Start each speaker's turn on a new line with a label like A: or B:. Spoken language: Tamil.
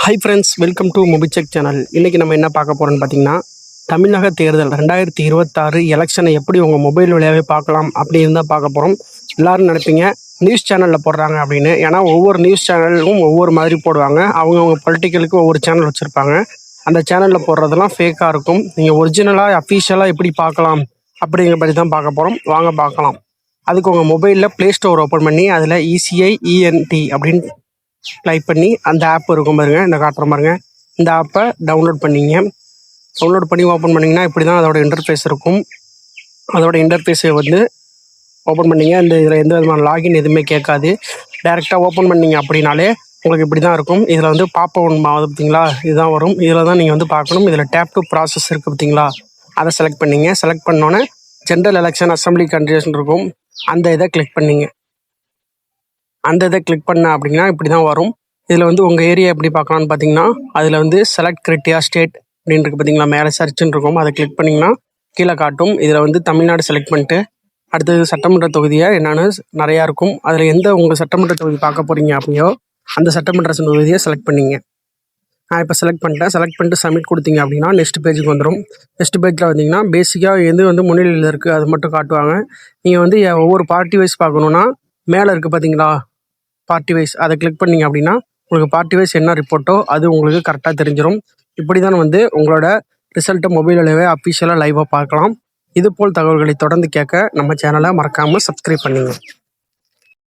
A: Hi friends, welcome to Mobicheck channel. இன்றைக்கி நம்ம என்ன பார்க்க போகிறோன்னு பார்த்தீங்கன்னா, தமிழக தேர்தல் 2026 எலெக்ஷனை எப்படி உங்கள் மொபைல் வழியாகவே பார்க்கலாம் அப்படின்னு தான் பார்க்க போகிறோம். எல்லோரும் நினைப்பீங்க நியூஸ் சேனலில் போடுறாங்க அப்படின்னு. ஏன்னா ஒவ்வொரு நியூஸ் சேனலும் ஒவ்வொரு மாதிரி போடுவாங்க. அவங்கவுங்க பொலிட்டிக்கலுக்கு ஒவ்வொரு சேனல் வச்சுருப்பாங்க. அந்த சேனலில் போடுறதெல்லாம் ஃபேக்காக இருக்கும். நீங்கள் ஒரிஜினலாக அஃபீஷியலாக எப்படி பார்க்கலாம் அப்படிங்கிற பற்றி தான் பார்க்க போகிறோம். வாங்க பார்க்கலாம். அதுக்கு உங்கள் மொபைலில் ப்ளே ஸ்டோர் ஓப்பன் பண்ணி அதில் ECIENT அப்படின்னு டைப் பண்ணி அந்த ஆப் இருக்கும் பாருங்க, இந்த காட்டுற பாருங்க, இந்த ஆப்பை டவுன்லோட் பண்ணிங்க. டவுன்லோட் பண்ணி ஓப்பன் பண்ணிங்கன்னா இப்படி தான் அதோட இன்டர்ஃபேஸ் இருக்கும். அதோட இன்டர்ஃபேஸை வந்து ஓப்பன் பண்ணிங்க. இந்த இதில் எந்த விதமான லாகின் எதுவுமே கேட்காது. டேரெக்டாக ஓப்பன் பண்ணிங்க அப்படின்னாலே உங்களுக்கு இப்படி தான் இருக்கும். இதில் வந்து பாப்பவுன் ஆகுது பார்த்தீங்களா, இதுதான் வரும். இதில் தான் நீங்கள் வந்து பார்க்கணும். இதில் டேப் டு ப்ராசஸ் இருக்குது பார்த்தீங்களா, அதை செலக்ட் பண்ணிங்க. செலக்ட் பண்ணோன்னே ஜென்ரல் எலெக்ஷன் அசம்பிளி கண்டிஷன் இருக்கும், அந்த இதை கிளிக் பண்ணிங்க. அந்த இதை கிளிக் பண்ண அப்படின்னா இப்படி தான் வரும். இதில் வந்து உங்கள் ஏரியா எப்படி பார்க்கலான்னு பார்த்தீங்கன்னா, அதில் வந்து செலக்ட் கிரைட்டீரியா ஸ்டேட் அப்படின்னு இருக்குது பார்த்தீங்களா, மேலே சர்ச்சுன்னு இருக்கும். அதை கிளிக் பண்ணிங்கன்னா கீழே காட்டும். இதில் வந்து தமிழ்நாடு செலக்ட் பண்ணிட்டு அடுத்தது சட்டமன்ற தொகுதியை என்னென்னு நிறையா இருக்கும். அதில் எந்த உங்கள் சட்டமன்ற தொகுதி பார்க்க போகிறீங்க அப்படியோ அந்த சட்டமன்ற தொகுதியை செலக்ட் பண்ணிங்க. நான் இப்போ செலக்ட் பண்ணிட்டேன். செலக்ட் பண்ணிட்டு சப்மிட் கொடுத்தீங்க அப்படின்னா நெக்ஸ்ட் பேஜுக்கு வந்துடும். நெக்ஸ்ட் பேஜில் வந்தீங்கன்னா பேசிக்காக எது வந்து முன்னிலையில் இருக்குது அது மட்டும் காட்டுவாங்க. நீங்கள் வந்து ஒவ்வொரு பார்ட்டி வைஸ் பார்க்கணுன்னா மேலே இருக்குது பார்த்தீங்களா பார்ட்டி வைஸ், அதை கிளிக் பண்ணிங்க அப்படின்னா உங்களுக்கு பார்ட்டி வைஸ் என்ன ரிப்போர்ட்டோ அது உங்களுக்கு கரெக்டாக தெரிஞ்சிடும். இப்படி தான் வந்து உங்களோட ரிசல்ட்டை மொபைலில் அஃபிஷியலாக லைவாக பார்க்கலாம். இதுபோல் தகவல்களை தொடர்ந்து கேட்க நம்ம சேனலை மறக்காமல் சப்ஸ்கிரைப் பண்ணுங்கள்.